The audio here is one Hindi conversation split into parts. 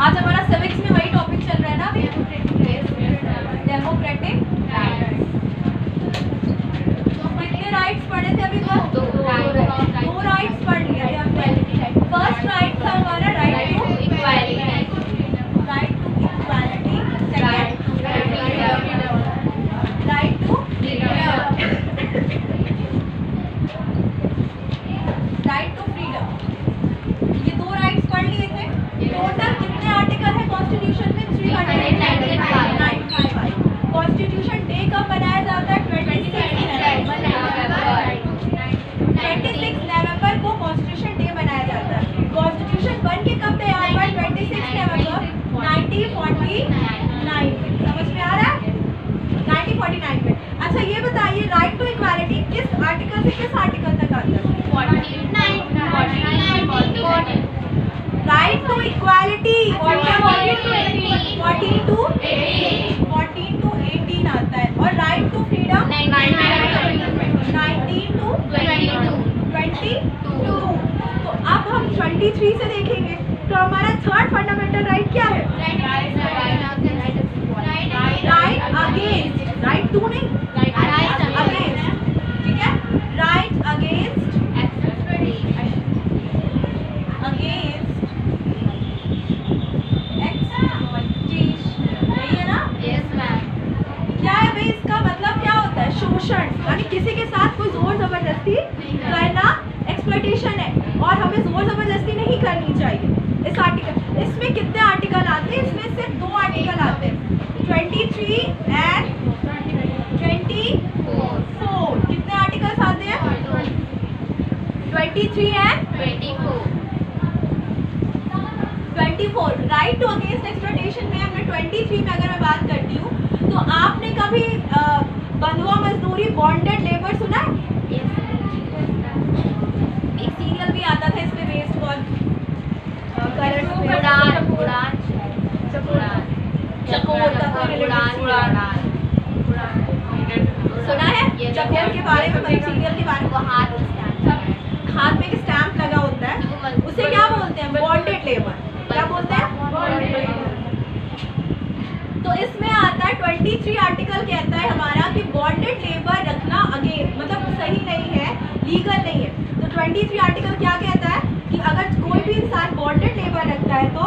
आज हमारा सिविक्स में वही टॉपिक चल रहा है ना अभी, डेमोक्रेटिक। कितने राइट्स पढ़े थे अभी तक? दो राइट्स पढ़ लिए थे हमने। फर्स्ट राइट था हमारा right to equality, second right to freedom. ये दो राइट्स पढ़ लिए थे। टोटल कितने आर्टिकल है कॉन्स्टिट्यूशन में? 395। कॉन्स्टिट्यूशन डे कब मनाया जाता है? 26 नवंबर को कॉन्स्टिट्यूशन डे मनाया जाता है। कॉन्स्टिट्यूशन बन के कब तैयार हुआ? 26 नवंबर 1949 में। समझ में आ रहा है? 1949 में। अच्छा ये बताइए राइट टू इक्वालिटी किस आर्टिकल से किस आर्टिकल तक आता है? 49 राइट टू इक्वालिटी 14 to 18 आता है। और राइट टू फ्रीडम 19 to 22। तो अब हम 23 से देखेंगे। तो हमारा थर्ड फंडामेंटल राइट क्या है? राइट अगेंस्ट, राइट टू नहीं, अगेंस्ट। ठीक है, राइट अगेंस्ट शोषण, यानी किसी के साथ कोई जोर जबरदस्ती करना एक्सप्लॉयटेशन है और हमें जोर जबरदस्ती नहीं करनी चाहिए। इस आर्टिकल, इसमें कितने आर्टिकल आते हैं? इसमें सिर्फ दो आर्टिकल आते हैं, 23 एंड 24। कितने आर्टिकल्स आते हैं? 23 and 24। Right to against exploitation में हमने 23 में अगर मैं बात करती हूँ तो आपने कभी बंधुआ मजदूरी बॉन्डेड लेबर सुना है? एक सीरियल भी आता था इस पे बेस्ड, बहुत सुना है चकोर के बारे में? सीरियल के बारे में हाथ में एक स्टैम्प लगा होता है, उसे क्या बोलते हैं? Bonded labour. क्या बोलते हैं? तो इसमें आता है 23 आर्टिकल कहता है हमारा कि बॉन्डेड लेबर रखना अगेन मतलब सही नहीं है, लीगल नहीं है। तो 23 आर्टिकल क्या कहता है कि अगर कोई भी इंसान बॉन्डेड लेबर रखता है तो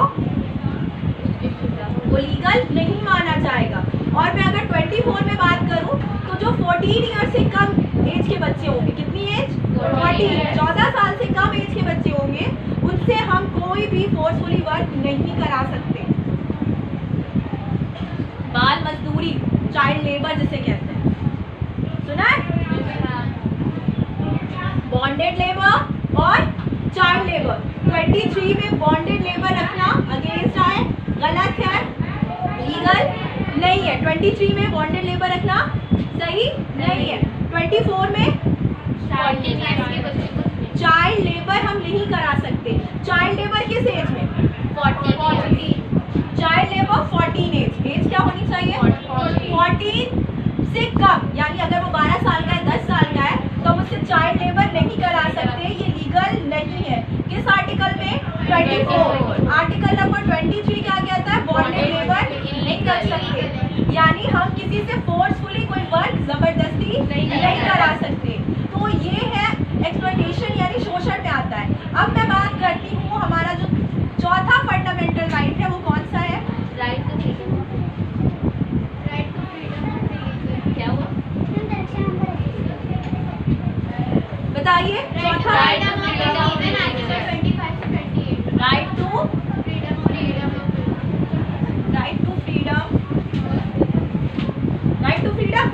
वो लीगल नहीं माना जाएगा। और मैं अगर 24 में बात करूं तो जो 14 ईयर से कम एज के बच्चे होंगे, कितनी एज? 14 साल से कम एज के बच्चे होंगे, उनसे हम कोई भी फोर्सफुली वर्क नहीं करा सकते। बाल मजदूरी, चाइल्ड लेबर जिसे कहते हैं, सुना है? बॉन्डेड लेबर और चाइल्ड लेबर। 23 में बॉन्डेड लेबर रखना अगेंस्ट है, गलत है, लीगल नहीं है। 23 में बॉन्डेड लेबर रखना सही नहीं है। 24 में चाइल्ड लेबर हम नहीं करा सकते। चाइल्ड लेबर किस एज में? 14। चाइल्ड लेबर 14 एज क्या होनी चाहिए? 14 से कम, यानी अगर वो 12 साल का है, 10 साल का है तो हम उससे चाइल्ड लेबर नहीं करा सकते, ये लीगल नहीं है। किस आर्टिकल में? 24। आर्टिकल नंबर 23 क्या कहता है? बॉन्डेड लेबर नहीं कर सकते, यानी हम किसी से फोर्सफुली कोई वर्क जबरदस्ती नहीं करा सकते। तो ये है एक्सप्लॉयटेशन यानी शोषण में आता है। अब मैं बात करती हूँ हमारा जो चौथा फंडामेंटल राइट है वो कौन सा है? Right to freedom. क्या हुआ बताइए? चौथा राइट टू फ्रीडम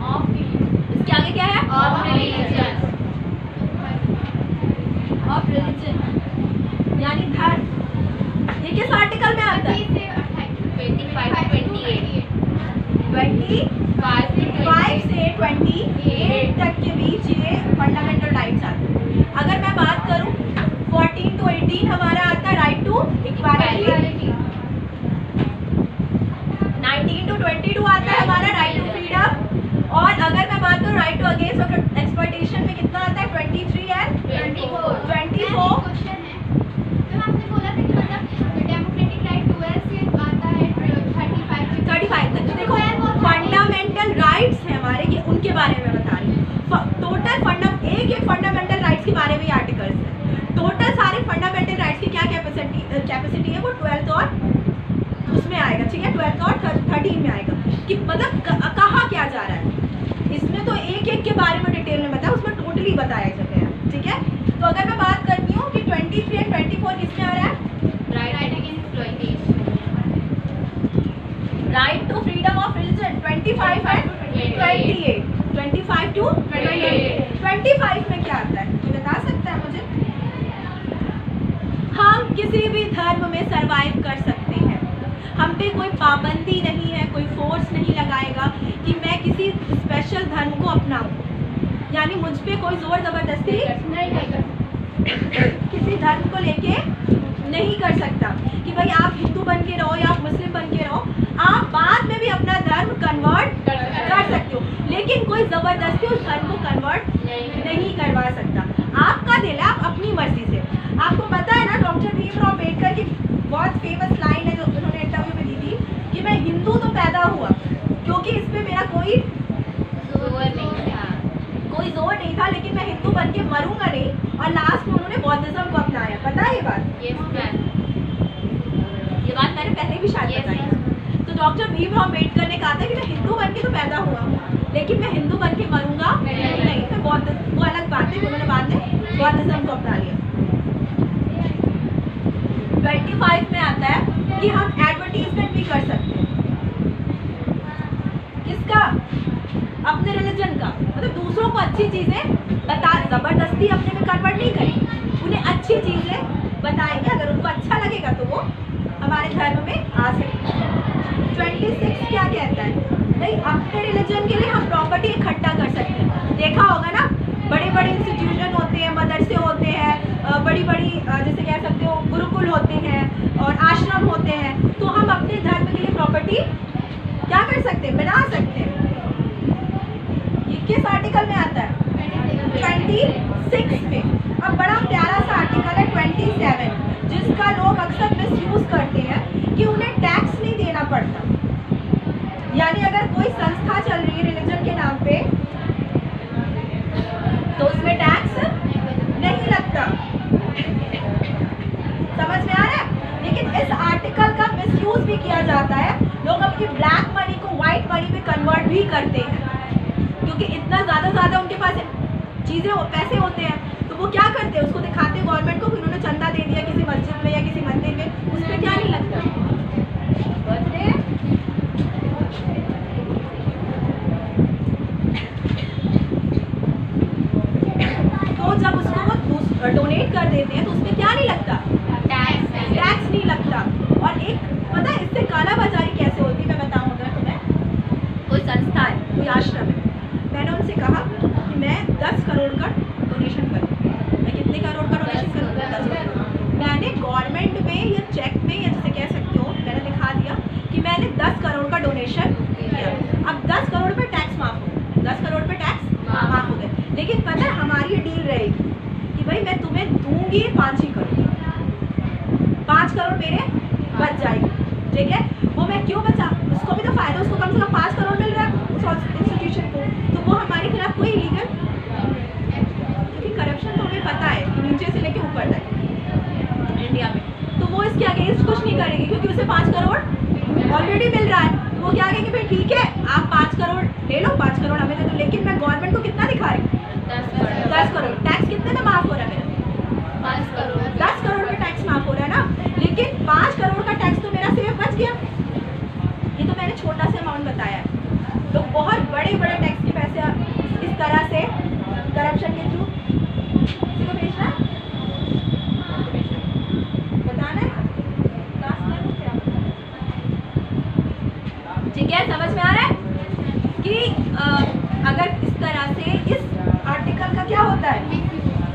ऑफ इसके आगे क्या है? ऑफ रिलीजन यानी धर्म। ये किस आर्टिकल में आता है? 25 से 28 तक के बीच ये फंडामेंटल राइट्स आते हैं। अगर मैं बात करूं 14 to 18 हमारा आता है राइट टू इक्वालिटी। 19 to 22 आता है हमारा राइट टू फ्रीडम। और अगर मैं बात करूं राइट टू अगेंस्ट एक्सप्लॉयटेशन में कितना आता है? 23 एंड 24। कैपेसिटी है वो 12th और उसमें आएगा, ठीक है, 12th और 13 में आएगा कि मतलब कहाँ क्या जा रहा है। इसमें तो एक एक के बारे में डिटेल में बताया, उसमें टोटली बताया जाता है, ठीक है। तो अगर मैं बात करती हूँ कि 23 एंड 24 किसमें आ रहा है, right to freedom of religion 25 and 28, 25 to 28। 25 में क्या आता है मुझे बता सकता है मुझे? हम किसी भी धर्म में सरवाइव कर सकते हैं, हम पे कोई पाबंदी नहीं है, कोई फोर्स नहीं लगाएगा कि मैं किसी स्पेशल धर्म को अपनाऊं, यानी मुझ पे कोई जोर जबरदस्ती किसी धर्म को लेके नहीं कर सकता कि भाई आप हिंदू बन के रहो या आप मुस्लिम बन के रहो, आप बाद में भी अपना धर्म कन्वर्ट कर सकते हो, लेकिन कोई जबरदस्ती उस धर्म को कन्वर्ट नहीं करवा सकता। आपका दिल है, आप अपनी मर्जी से। आपको पता है ना डॉक्टर भीमराव अम्बेडकर की बहुत फेमस लाइन है जो उन्होंने इंटरव्यू में दी थी कि मैं हिंदू तो पैदा हुआ क्योंकि इस पे मेरा कोई जोर नहीं था, लेकिन मैं हिंदू बन के मरूंगा नहीं, और लास्ट में उन्होंने बौद्धिज्म को अपनाया। पता है ये बात? ये बात मैंने पहले भी शायद बताई। तो डॉक्टर भीमराव अम्बेडकर ने कहा था कि मैं हिंदू बन के तो पैदा हुआ लेकिन मैं हिंदू बन के मरूंगा नहीं, मैं बौद्ध, वो अलग बात है, उन्होंने बाद में बौद्धिज्म को अपना लिया। 25 में आता है कि हम एडवर्टीजमेंट भी कर सकते हैं। किसका? अपने रिलीजन का, मतलब दूसरों को अच्छी चीजें बता, जबरदस्ती अपने में कन्वर्ट नहीं करेंगे, उन्हें अच्छी चीजें बताएंगे, अगर उनको अच्छा लगेगा तो वो हमारे धर्म में आ सकते हैं। 26 क्या कहता है? नहीं, अपने रिलीजन के लिए हम प्रॉपर्टी इकट्ठा कर सकते हैं। देखा होगा ना, बड़े बड़े इंस्टीट्यूशन होते हैं, मदरसे होते हैं, बड़ी बड़ी जैसे कह सकते हो गुरुकुल होते हैं और आश्रम होते हैं, तो हम अपने धर्म के लिए प्रॉपर्टी क्या कर सकते हैं? बना सकते हैं। ये किस आर्टिकल में आता है? 26 में। अब बड़ा प्यारा सा आर्टिकल है 27, जिसका लोग अक्सर मिसयूज करते हैं कि उन्हें टैक्स नहीं देना पड़ता, यानी अगर कोई संस्था चल रही है रिलीजन के नाम पे तो उसमें टैक्स नहीं लगता। समझ में आ रहा है? लेकिन इस आर्टिकल का मिसयूज भी किया जाता है, लोग अपनी ब्लैक मनी को व्हाइट मनी में कन्वर्ट भी करते हैं, क्योंकि इतना ज़्यादा उनके पास चीज़ें पैसे होते हैं, तो वो क्या करते हैं, उसको दिखाते हैं गवर्नमेंट को कि उन्होंने चंदा दे दिया किसी मस्जिद में या किसी मंदिर में, उस पर क्या नहीं लगता। बर्थडे तो जब उसको वो डोनेट कर देते हैं तो उसमें क्या नहीं लगता? टैक्स नहीं लगता। और एक पता है इससे काला बाजारी कैसे होती है, मैं बताऊँ अगर तुम्हें। कोई संस्था है, कोई आश्रम है, मैंने उनसे कहा कि मैं 10 करोड़ का डोनेशन करूँ। मैं कितने करोड़ का डोनेशन करूँ? 10 करोड़। मैंने गवर्नमेंट में या चेक में या जैसे कह सकते हो मैंने दिखा दिया कि मैंने 10 करोड़ का डोनेशन किया। अब 10 करोड़ पे टैक्स माफ हो, 10 करोड़ पे टैक्स माफ हो गए, लेकिन पता है हमारी ये डील रहेगी कि भाई मैं तुम्हें दूंगी 5 ही करोड़, 5 करोड़ मेरे बच जाएगी, ठीक है। वो मैं क्यों बचा? उसको भी तो फायदा, उसको कम से कम 5 करोड़ मिल रहा है उस इंस्टीट्यूशन को, तो वो हमारे खिलाफ कोई लीगल, क्योंकि करप्शन तो हमें पता है कि नीचे से लेके ऊपर तक इंडिया में, तो वो इसके अगेंस्ट कुछ नहीं करेगी क्योंकि उसे 5 करोड़ ऑलरेडी मिल रहा है। वो क्या कहेंगे, भाई ठीक है आप 5 करोड़ ले लो, 5 करोड़ हमें दे दो, लेकिन मैं गवर्नमेंट को कितना दिखा रही हूँ? 10 करोड़। टैक्स कितने में माफ हो रहा है मेरा? 5 करोड़। 10 करोड़ में टैक्स माफ हो रहा है ना, लेकिन 5 करोड़ का टैक्स तो मेरा सिर्फ बच गया। ये तो मैंने छोटा सा अमाउंट बताया है, तो बहुत बड़े बड़े टैक्स के पैसे इस तरह से करप्शन के थ्रू किसी को भेजना है, बताना है, ठीक है। समझ में आ रहा है कि अगर इस तरह से इस आर्टिकल का क्या होता है?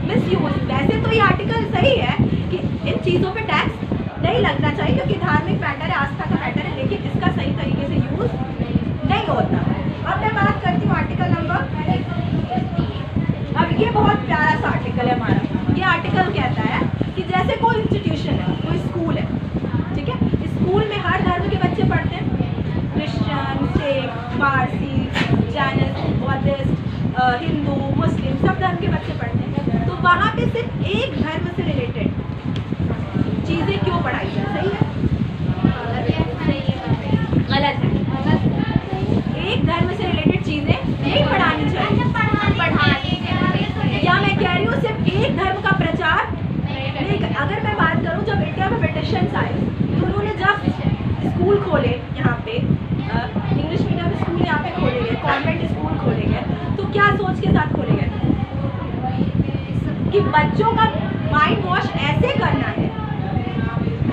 मिसयूज। वैसे तो ये आर्टिकल सही है कि इन चीज़ों पे टैक्स नहीं लगना चाहिए क्योंकि धार्मिक मैटर है, आस्था का मैटर है, लेकिन इसका सही तरीके से यूज नहीं होता। अब मैं बात करती हूँ आर्टिकल नंबर। अब ये बहुत प्यारा सा आर्टिकल है हमारा। ये आर्टिकल कहता है कि जैसे कोई इंस्टीट्यूशन है, कोई स्कूल है, ठीक है, स्कूल में हर धर्म के बच्चे पढ़ते हैं, Christian, Sikh, Parsi, Jainist, Buddhist, Hindu, मुस्लिम, सब धर्म के बच्चे पढ़ते हैं। तो वहाँ पे सिर्फ एक धर्म से रिलेटेड चीज़ें पॉलिटिशियंस आए तो उन्होंने जब स्कूल खोले यहाँ पे, इंग्लिश मीडियम स्कूल यहाँ पे खोले गए, कॉन्वेंट स्कूल खोले गए, तो क्या सोच के साथ खोले गए कि बच्चों का माइंड वॉश ऐसे करना है,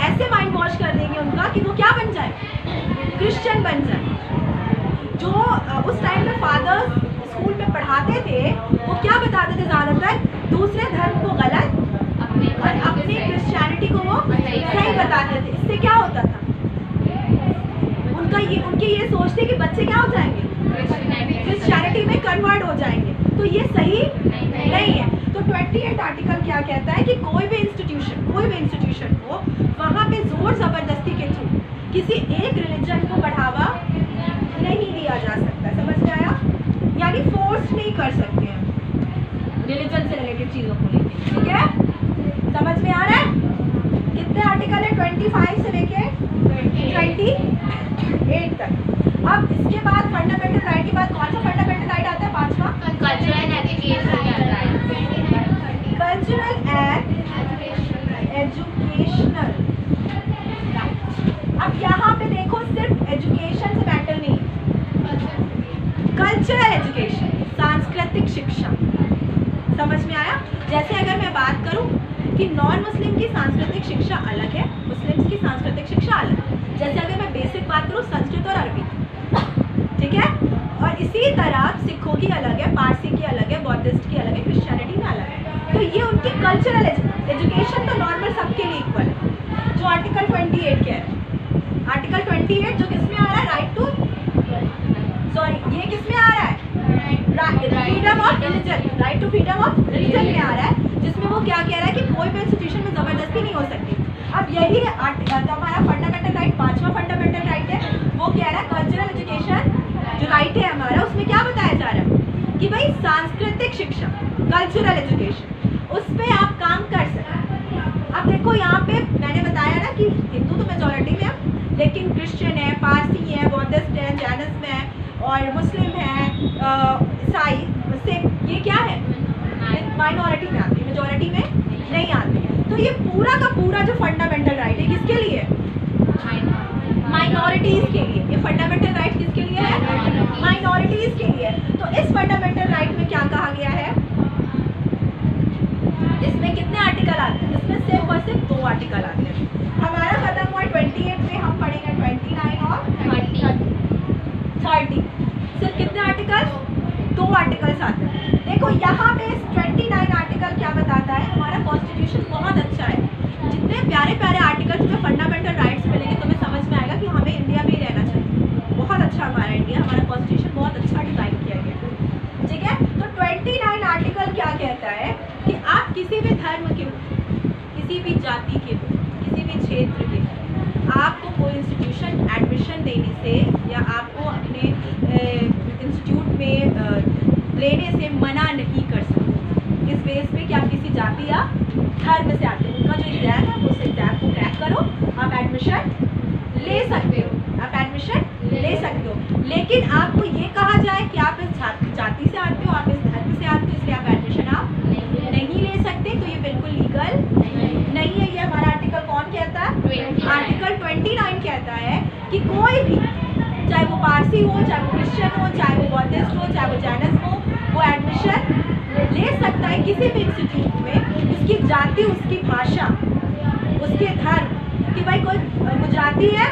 ऐसे माइंड वॉश कर देंगे उनका कि वो क्या बन जाए, क्रिश्चियन बन जाए। जो उस टाइम में फादर्स स्कूल में पढ़ाते थे वो क्या बताते थे, ज़्यादातर दूसरे धर्म को गलत और अपनी क्रिश्चियनिटी को वो सही बताते थे। इससे क्या होता था, उनकी ये सोच थी कि बच्चे क्या हो जाएंगे, क्रिश्चियनिटी में कन्वर्ट हो जाएंगे। तो ये सही नहीं है। तो 28 आर्टिकल क्या कहता है कि कोई भी इंस्टीट्यूशन को वहाँ पे जोर ज़बरदस्ती के थ्रू किसी एक रिलीजन को बढ़ावा नहीं दिया जा सकता। समझ में आया? यानी फोर्स नहीं कर सकते हैं रिलीजन से रिलेटेड चीज़ों को लेकर। ठीक है, समझ में आ रहा है? कितने आर्टिकल है? 25 से लेके 28 तक। अब इसके बाद फंडामेंटल राइट के बाद कौन सा फंडामेंटल राइट आता है? 5वां कल्चरल एंड एजुकेशनल। अब यहाँ पे देखो, सिर्फ एजुकेशन से मैटर नहीं, कल्चरल एजुकेशन, सांस्कृतिक शिक्षा। समझ में आया? जैसे अगर मैं बात करूं कि नॉन मुस्लिम की सांस्कृतिक शिक्षा अलग है, मुस्लिम्स की सांस्कृतिक शिक्षा अलग है। जैसे अगर मैं बेसिक बात करूं संस्कृत और अरबी, ठीक है, और इसी तरह सिखों की अलग है, पारसी की अलग है, बौद्धिस्ट की अलग है, क्रिश्चियनिटी में अलग है। तो ये उनकी कल्चरल एजुकेशन तो नॉर्मल सबके लिए इक्वल है। जो आर्टिकल 28 कह रहे हैं, आर्टिकल 28 जो किस में आ रहा है, राइट टू, सॉरी ये किस में आ रहा है, freedom of religion, right to freedom of religion में आ रहा है, जिसमें वो क्या कह रहा है कि कोई भी इंस्टीट्यूशन में जबरदस्ती नहीं हो सकती। अब यही हमारा फंडामेंटल राइट, 5वां फंडामेंटल राइट है, वो कह रहा है कल्चरल एजुकेशन जो राइट है हमारा, उसमें क्या बताया जा रहा है कि भाई सांस्कृतिक शिक्षा, कल्चरल एजुकेशन, उस पर आप काम कर सकते हैं। अब देखो यहाँ पे मैंने बताया ना कि हिंदू तो मेजॉरिटी में है, लेकिन क्रिश्चियन है, पारसी है, बौद्धिस्ट है, जैनिज्म है और मुस्लिम है, ईसाई, सिख, ये क्या है, माइनॉरिटी में आते हैं, मेजॉरिटी में नहीं आते। तो ये पूरा का पूरा जो फंडामेंटल राइट है किसके लिए, माइनॉरिटीज के लिए। ये फंडामेंटल राइट किसके लिए है, माइनॉरिटीज के लिए। तो इस फंडामेंटल राइट में क्या कहा गया है, इसमें कितने आर्टिकल आते हैं, इसमें सिर्फ और सिर्फ 2 आर्टिकल आते हैं। हमारा खत्म हुआ 28 में, हम पढ़ेंगे 29 और 30। सिर्फ कितने आर्टिकल, 2 आर्टिकल्स आते हैं। देखो यहाँ पे 29 आर्टिकल क्या बताता है, हमारा कॉन्स्टिट्यूशन बहुत अच्छा है। जितने प्यारे प्यारे आर्टिकल्स में फंडामेंटल राइट्स मिलेंगे तुम्हें समझ में आएगा कि हमें इंडिया में ही रहना चाहिए। बहुत अच्छा हमारा इंडिया, हमारा कॉन्स्टिट्यूशन बहुत अच्छा डिज़ाइन किया गया। ठीक है, तो 29 आर्टिकल क्या कहता है कि आप किसी भी धर्म के, किसी भी जाति के, किसी भी क्षेत्र के, आपको कोई इंस्टीट्यूशन एडमिशन देने से या आपको अपने इंस्टीट्यूट में लेने से मना नहीं कर सकते। इस बेस पे कि आप किसी जाति या धर्म से आते हो, उनका जो एग्ज़ाम है उस एग्ज़ाम को क्रैक करो, आप एडमिशन ले सकते हो, आप एडमिशन ले सकते हो। लेकिन आपको ये कहा जाए कि आप इस जाति से आते हो, आप इस धर्म से आते हो, इसलिए आप एडमिशन आप नहीं ले सकते, तो ये बिल्कुल लीगल नहीं है। ये हमारा आर्टिकल कौन कहता है, आर्टिकल 29 कहता है कि कोई भी, चाहे वो पारसी हो, चाहे वो क्रिश्चियन हो, चाहे वो बौद्धिस्ट हो, चाहे वो जैनिस्ट हो, वो एडमिशन ले सकता है किसी भी इंस्टीट्यूट में। उसकी जाति, उसकी भाषा, उसके धर्म, कि भाई कोई गुजराती है,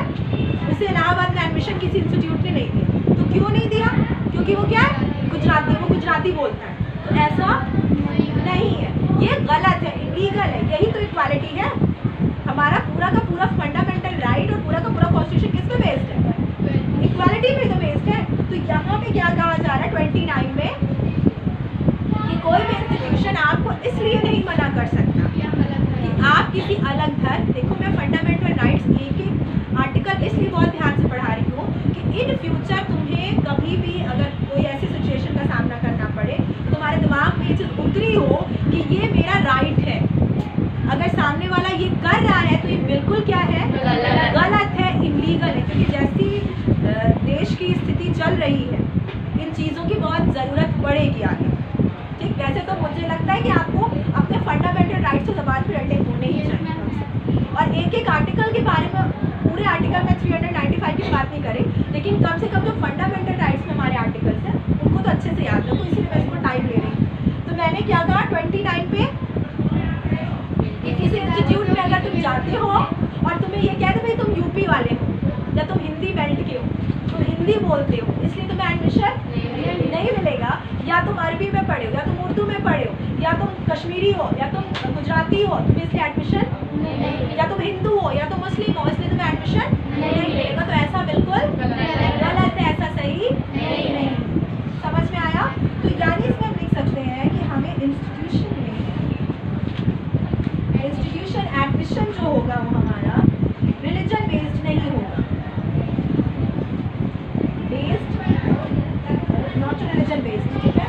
उसे इलाहाबाद में एडमिशन किसी इंस्टीट्यूट ने नहीं दिया, तो क्यों नहीं दिया, क्योंकि वो क्या है, गुजराती, वो गुजराती बोलता है। तो ऐसा नहीं है, ये गलत है, इलीगल है। यही तो इक्वालिटी है। हमारा पूरा का पूरा फंडामेंटल राइट और पूरा का पूरा कॉन्स्टिट्यूशन किस पे बेस्ड है, इक्वालिटी पे तो बेस्ड है। तो यहाँ पे क्या कहा जा रहा है 29 में कि कोई भी इंस्टीट्यूशन आपको इसलिए नहीं मना कर सकता कि आप किसी अलग धर्म, देखो मैं फंडामेंटल राइट्स एक आर्टिकल इसलिए बहुत ध्यान से पढ़ा रही हूँ कि इन फ्यूचर तुम्हें कभी भी अगर कोई ऐसी सिचुएशन का सामना करना पड़े तो तुम्हारे दिमाग में ये चीज़ उतरी हो कि ये मेरा राइट है। अगर सामने वाला ये कर रहा है तो ये बिल्कुल क्या है, गलत है, इलीगल है। क्योंकि जैसी देश की स्थिति चल रही है, इन चीज़ों की बहुत ज़रूरत पड़ेगी आगे। ठीक, वैसे तो मुझे लगता है कि आपको अपने फंडामेंटल राइट्स तो ज़बान पर रटे होने ही चाहिए और एक एक आर्टिकल बात नहीं करें, लेकिन कम से कम जो फंडामेंटल राइट्स में हमारे आर्टिकल्स हैं उनको तो अच्छे से याद रखो, इसलिए मैं इसको टाइम ले रही हूँ। तो मैंने क्या कहा 29 पे किसी इंस्टीट्यूट में अगर तुम जाते हो और तुम्हें ये कहते भाई तुम यूपी वाले हो या तुम हिंदी बेल्ट के हो, तुम हिंदी बोलते हो इसलिए तुम्हें एडमिशन नहीं मिलेगा, या तुम अरबी में पढ़े हो या तुम उर्दू में पढ़े हो या तुम कश्मीरी हो या तुम गुजराती हो, तुम्हें इसलिए एडमिशन, या तुम हिंदू हो या तुम मुस्लिम हो इसलिए तुम्हें एडमिशन नहीं मिलेगा। तो ऐसा बिल्कुल गलत है, ऐसा सही नहीं। समझ में आया? तो यानी इसमें हम लिख सकते हैं कि हमें इंस्टीट्यूशन एडमिशन जो होगा वो हमारा रिलीजन बेस्ड नहीं होगा, नॉट टू रिलीजन बेस्ड, ठीक है,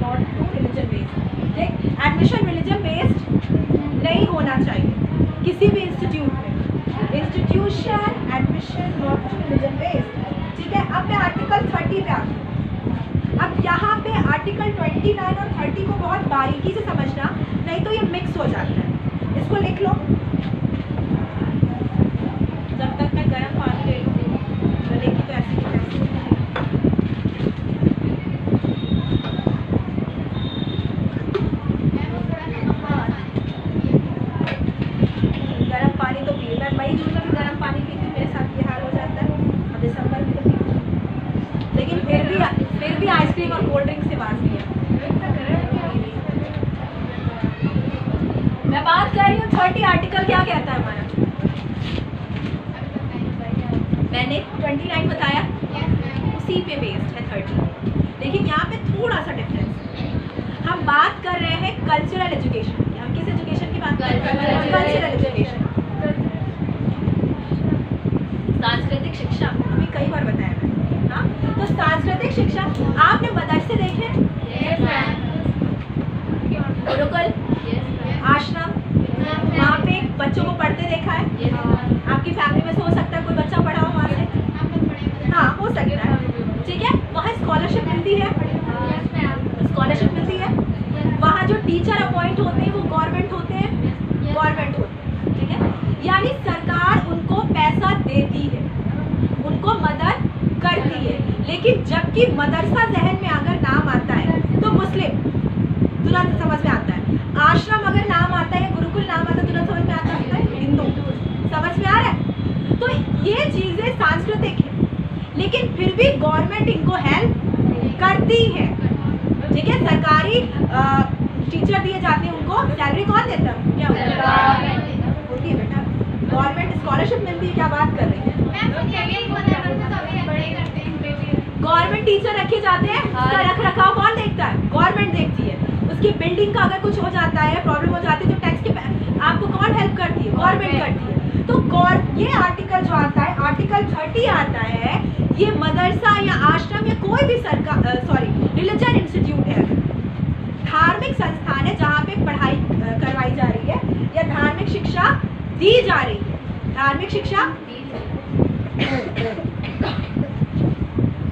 नॉट टू रिलीजन बेस्ड। देख एडमिशन रिलीजन बेस्ड नहीं होना चाहिए किसी भी इंस्टीट्यूट में, institution admission not to religion based, ठीक है। अब मैं आर्टिकल 30 पे आती हूँ। अब यहाँ पे आर्टिकल 29 और 30 को बहुत बारीकी से समझना, नहीं तो ये मिक्स हो जाता है। इसको लिख लो, जब तक मैं गर्म पानी ले लूँ गले की, तो ऐसे गर्म पानी तो पी, मैं मई जून में भी गर्म पानी पीती हूँ, मेरे साथ ये हाल हो जाता है। अब दिसंबर में तो पीती, लेकिन फिर भी आइसक्रीम और कोल्ड ड्रिंक से बात नहीं है। मैं बात कर रही हूँ 30 आर्टिकल क्या कहता है हमारा। मैंने 29 बताया, उसी पे बेस्ड है 30, लेकिन यहाँ पे थोड़ा सा डिफरेंस है। हम बात कर रहे हैं कल्चरल एजुकेशन की। हम किस एजुकेशन की बात कर रहे हैं? कल्चरल एजुकेशन, सांस्कृतिक शिक्षा। अभी कई बार बताया मैंने, हाँ। तो सांस्कृतिक शिक्षा आपने मदरसे देखे? गुरुकुल, आश्रम, वहाँ पे बच्चों को पढ़ते देखा है? आपकी फैमिली में से हो सकता है कोई बच्चा पढ़ा हो वहाँ से, हाँ हो सकता है, ठीक है। वहाँ स्कॉलरशिप मिलती है, स्कॉलरशिप मिलती है। वहाँ जो टीचर अपॉइंट होते हैं वो गवर्नमेंट होते हैं, ठीक है। यानी सरकार उनको पैसा देती है, उनको मदद करती है, लेकिन जबकि मदरसा जहन में अगर नाम आता है तो मुस्लिम तुरंत समझ में आता है, आश्रम अगर नाम आता है, गुरुकुल नाम आता है, तुरंत समझ में आता है हिंदू। समझ में आ रहा है? तो ये चीजें सांस्कृतिक है, लेकिन फिर भी गवर्नमेंट इनको हेल्प करती है, ठीक है। सरकारी टीचर दिए जाते हैं, उनको सैलरी कौन देता है? क्या होती है बेटा? गवर्नमेंट स्कॉलरशिप मिलती है। क्या बात कर रही है? गवर्नमेंट टीचर रखे जाते हैं, उसका रख रखाव कौन देखता है? गवर्नमेंट देखती है। उसकी बिल्डिंग का अगर कुछ हो जाता है, प्रॉब्लम हो जाती है, तो टैक्स के आपको कौन हेल्प करती है? गवर्नमेंट करती है। तो ये आर्टिकल जो आता है, आर्टिकल 30 आता है, ये मदरसा या आश्रम या कोई भी रिलीजन इंस्टीट्यूट है, धार्मिक संस्थान है जहाँ पे पढ़ाई करवाई जा रही है या धार्मिक शिक्षा दी जा रही है, धार्मिक शिक्षा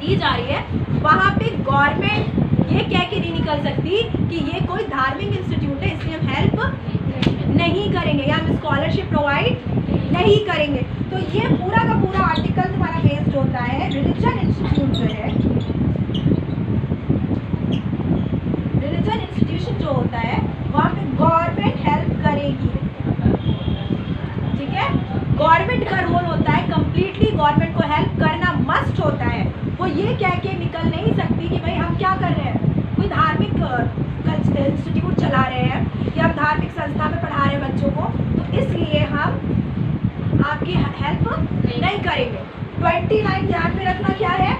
दी जा रही है, वहाँ पे गवर्नमेंट ये कह के नहीं निकल सकती कि ये कोई धार्मिक इंस्टीट्यूट है इसलिए हम हेल्प नहीं करेंगे या हम स्कॉलरशिप प्रोवाइड नहीं करेंगे। तो ये पूरा का पूरा आर्टिकल तुम्हारा बेस्ड होता है रिलीजन इंस्टीट्यूट जो है, रिलीजन इंस्टीट्यूशन जो होता है वहाँ पे गवर्नमेंट हेल्प करेगी, ठीक है। गवर्नमेंट का रोल होता है कंप्लीटली गवर्नमेंट को हेल्प करना मस्ट होता है। वो ये कह के निकल नहीं सकती कि भाई हम क्या कर रहे हैं, कोई धार्मिक इंस्टीट्यूट चला रहे हैं या हम धार्मिक संस्था में पढ़ा रहे हैं बच्चों को, तो इसलिए हम आपकी हेल्प नहीं करेंगे। 29 ध्यान में रखना क्या है?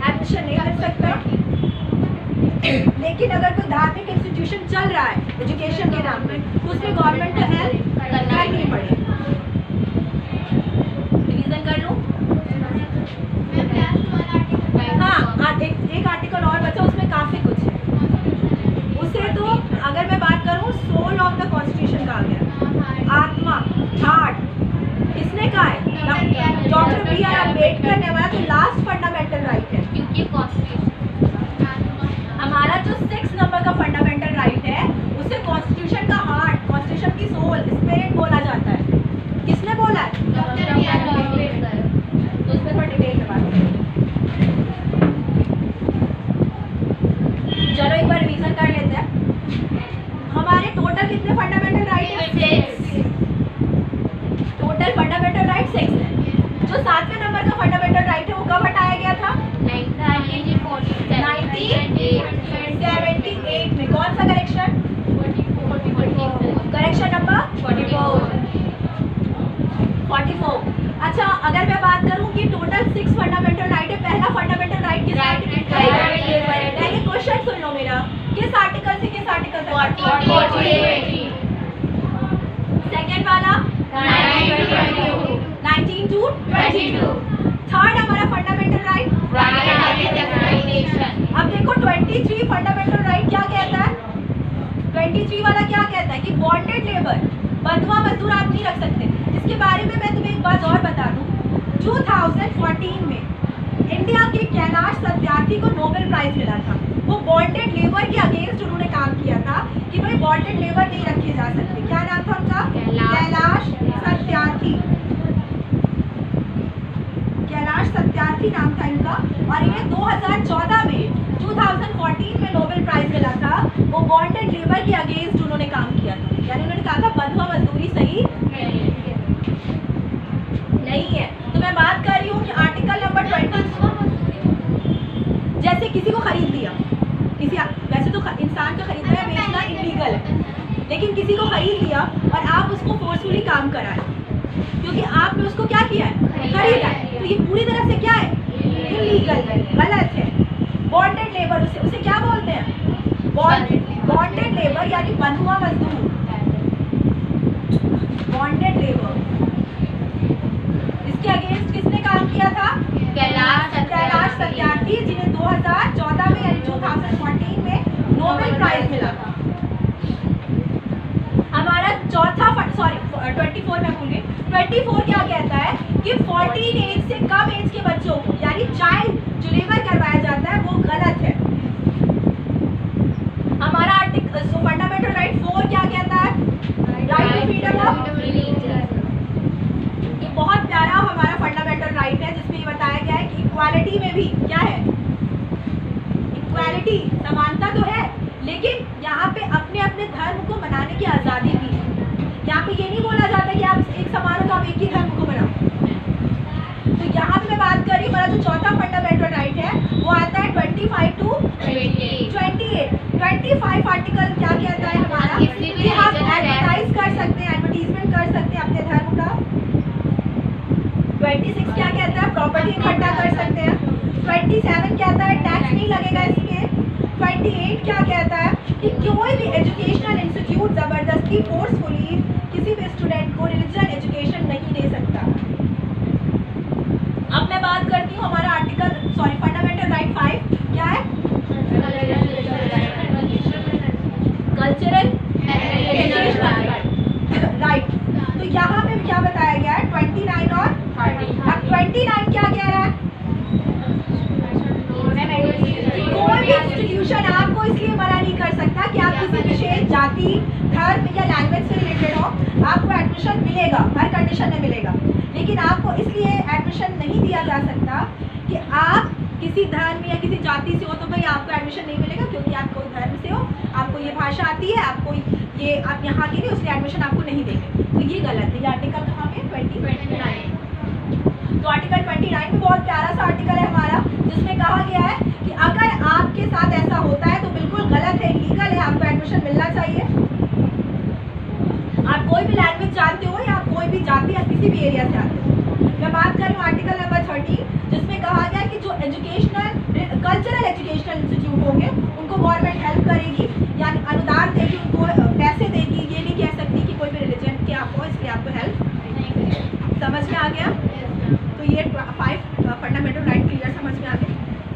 एडमिशन नहीं मिल सकता, लेकिन अगर कोई धार्मिक इंस्टीट्यूशन चल रहा है एजुकेशन के नाम पे, उसमें गवर्नमेंट को हेल्प करनी पड़ेगी। रिवीजन कर लूं? हाँ, एक आर्टिकल और बचा, उसमें काफी कुछ है। उसे तो अगर मैं बात करूं, सोल ऑफ द कॉन्स्टिट्यूशन कहा गया, आत्मा, हार्ट, किसने कहा है? Doctor B.R. अम्बेडकर ने बोला। तो लास्ट फंडामेंटल राइट है, क्योंकि हमारा जो 6 नंबर का फंडामेंटल राइट है उसे कॉन्स्टिट्यूशन का हार्ट, कॉन्स्टिट्यूशन की सोल, स्पिरिट बोला जाता है। टोटल कितने फंडामेंटल राइट है? 6। टोटल फंडामेंटल राइट 6 है। जो 7वें नंबर का फंडामेंटल राइट है वो कब हटाया गया था? 1978 में। कौन सा करेक्शन? Correction number 44। अच्छा, अगर मैं बात करूं कि टोटल 6 फंडामेंटल राइट है, पहला फंडामेंटल राइट किस आर्टिकल का है? पहले क्वेश्चन सुन लो मेरा, किस आर्टिकल से किस आर्टिकल तक? 48। सेकंड वाला 19 to 22। थर्ड हमारा फंडामेंटल राइट। अब देखो 23 फंडामेंटल राइट क्या कहता है? 23 वाला क्या कहता है कि बॉन्डेड लेबर, बंधुआ मजदूर आप नहीं रख सकते। इसके बारे में मैं तुम्हें एक बात और बता दूं, 2014 में इंडिया के कैलाश सत्यार्थी को नोबेल प्राइज मिला था। वो बॉन्डेड लेबर के अगेंस्ट उन्होंने काम किया था कि भाई बॉन्डेड लेबर नहीं रखे जा सकते। क्या नाम था उनका? कैलाश सत्यार्थी। कैलाश सत्यार्थी नाम था इनका। और इन्हें 2014 में 2014 में नोबेल प्राइज मिला था। वो बॉन्डेड लेबर के अगेंस्ट उन्होंने काम किया था, यानी उन्होंने कहा था बंधुआ मजदूरी सही नहीं है। तो मैं बात कर रही हूँ कि आर्टिकल नंबर 20, जैसे किसी को खरीद लिया, किसी, वैसे तो इंसान का खरीदना या बेचना इलीगल है, लेकिन किसी को खरीद लिया और आप उसको फोर्सफुली काम कराए, क्योंकि आपने उसको क्या किया है? खरीदा है। तो ये पूरी तरह से क्या है? इलीगल है, गलत है। बॉन्डेड लेबर उसे क्या बोलते हैं? बॉन्डेड लेबर यानी बंधुआ मजदूर। बॉन्डेड लेबर, इसके अगेंस्ट किसने काम किया था? कैलाश सत्यार्थी, जिन्हें 2014 में यानी 2014 में नोबेल प्राइज मिला था। हमारा चौथा 24 में भूल गए। 24 क्या कहता है कि 14 एज से कम एज के बच्चों को यानी चाइल्ड जो लेबर करवाया जाता है वो गलत है। हमारा आर्टिकल फंडामेंटल राइट 4 क्या कहता है? Right to freedom of religion. ये बहुत प्यारा हमारा फंडामेंटल राइट है, जिसमें ये बताया गया है कि इक्वालिटी में भी क्या है? इक्वालिटी, समानता तो है, लेकिन यहाँ पे अपने अपने धर्म को मनाने की आज़ादी भी है। यहाँ पे ये नहीं बोला जाता कि आप एक समान हो तो आप एक ही धर्म को मनाओ। तो यहाँ पे मैं बात कर रही हूँ, हमारा जो चौथा फंडामेंटल राइट है वो आता है 25 to 28। 25 आर्टिकल क्या कहता है हमारा? कि हम एडवर्टाइज कर सकते हैं, एडवर्टीजमेंट कर सकते हैं अपने धर्म का। 26 क्या कहता है? प्रॉपर्टी इकट्ठा कर सकते हैं। 27 कहता है टैक्स नहीं लगेगा इसमें। 28 क्या कहता है कि कोई भी एजुकेशनल इंस्टीट्यूट जबरदस्ती फोर्सफुली किसी भी स्टूडेंट को रिलीजन एजुकेशन नहीं दे सकता। अब मैं बात करती हूँ हमारा फंडामेंटल राइट 5 क्या है? Cultural right. तो यहाँ पे क्या बताया गया है? 29 और 30। अब 29 क्या कह रहा है? कोई भी इंस्टीट्यूशन आपको इसलिए मना नहीं कर सकता कि आप किसी विशेष जाति, धर्म या लैंग्वेज से रिलेटेड हो, आपको एडमिशन मिलेगा, हर कंडीशन में मिलेगा। लेकिन आपको इसलिए एडमिशन नहीं दिया जा सकता कि आप किसी धर्म या किसी जाति से हो तो भाई आपको एडमिशन नहीं मिलेगा, क्योंकि आप कोई धर्म से हो, आपको ये भाषा आती है, आपको ये आप यहाँ के लिए, उसलिए एडमिशन आपको नहीं देंगे। तो ये गलत है। ये आर्टिकल कहाँ पे? 29। तो आर्टिकल 29 में बहुत प्यारा सा आर्टिकल है हमारा, जिसमें कहा गया है कि अगर आपके साथ ऐसा होता है तो बिल्कुल गलत है, इलीगल है, आपको एडमिशन मिलना चाहिए। आप कोई भी लैंग्वेज जानते हो या आप कोई भी जाति या किसी भी एरिया से आते हो। मैं बात कर रही हूँ आर्टिकल नंबर 30, जिसमें कहा गया कि जो कल्चरल एजुकेशनल इंस्टीट्यूट होंगे उनको गवर्नमेंट हेल्प करेगी, यानी अनुदान देगी, उनको पैसे देगी। ये नहीं कह सकती कि कोई भी रिलीजन के आप हो इसलिए आपको हेल्प। समझ में आ गया? तो ये 5 फंडामेंटल राइट क्लियर समझ में आ गया।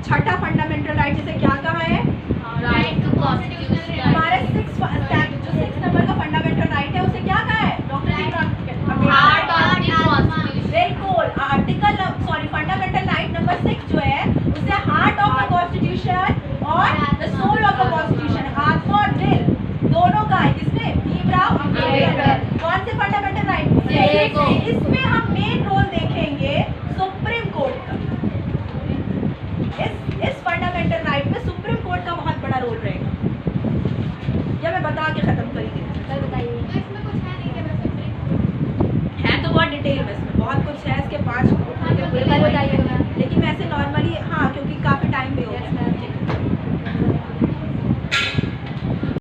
छठा फंडामेंटल राइट जिसे क्या कहा है? Right to constitution. हमारे 6 नंबर का फंडामेंटल राइट है उसे क्या कहा है? फंडामेंटल राइट नंबर 6 जो है उसे हार्ट ऑफ द कॉन्स्टिट्यूशन और the soul of the constitution, आत्मा और दिल दोनों का है। किसने? भीमराव अम्बेडकर। कौन से फंडामेंटल राइट? इसमें हम मेन रोल देखेंगे सुप्रीम कोर्ट का। इस फंडामेंटल राइट में सुप्रीम कोर्ट का बहुत बड़ा रोल रहेगा। जब मैं बता के ख़त्म करेंगे। कल बताइए। इसमें कुछ है नहीं क्या वैसे? है तो बहुत डिटेल में, इसमें बहुत कुछ है, इसके 5 कल बताइएगा। लेकिन वैसे नॉर्मली हाँ, क्योंकि काफ़ी टाइम भी हो गया।